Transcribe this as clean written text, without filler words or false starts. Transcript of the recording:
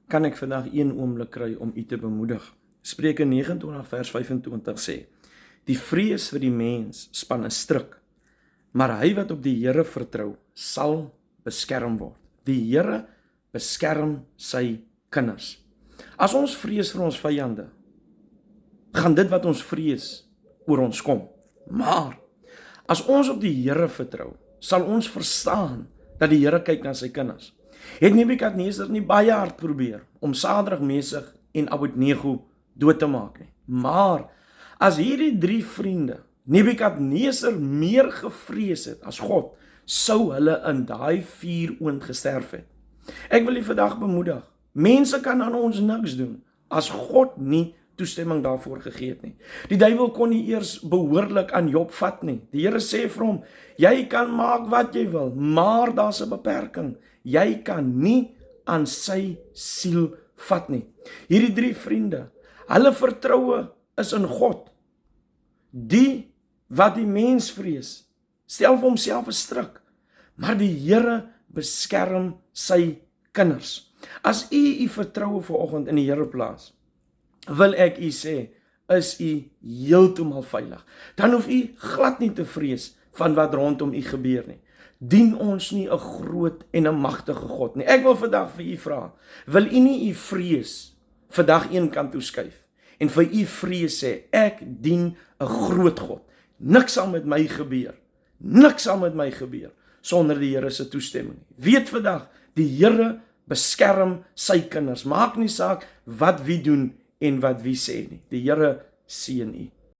kan ek vandag een oomblik kry om u te bemoedig. Spreuke 29 vers 25 sê, die vrees vir die mens span 'n struik, maar hy wat op die Here vertrou, sal beskerm word. Die Here beskerm sy kinders. As ons vrees vir ons vyande, gaan dit wat ons vrees oor ons kom. Maar as ons op die Here vertrou, sal ons verstaan dat die Here kyk na sy kinders. Het Nebukadneser nie baie hard probeer om Sadrag, Mesach en Abednego dood te maak nie. Maar as hierdie 3 vriende Nebukadneser meer gevrees het as God, sou hulle in daai vuuroond gesterf het. Ek wil u vandag bemoedig. Mense kan aan ons niks doen as God nie toestemming daarvoor gegee het nie. Die duiwel kon nie eers behoorlik aan Job vat nie. Die Here sê vir hom, jy kan maak wat jy wil, maar daar's 'n beperking. Jy kan nie aan sy siel vat nie. Hierdie 3 vriende, hulle vertroue is in God. Die wat die mens vrees, stel vir homself 'n struik, maar die Here beskerm sy kinders. As u vertroue vanoggend in die Here plaas, wil ek u sê, is u heeltemal veilig. Dan hoef u glad nie te vrees van wat rondom u gebeur nie. Dien ons nie 'n groot en 'n magtige God nie. Ek wil vandag vir u vra, wil u nie u vrees vandag een kant toe skuif en vir u vrees sê, ek dien 'n groot God. Niks sal met my gebeur. Niks sal met my gebeur sonder die Here se toestemming. Weet vandag, die Here beskerm sy kinders. Maak nie saak wat wie doen en wat wie sê nie. Die Here seën u.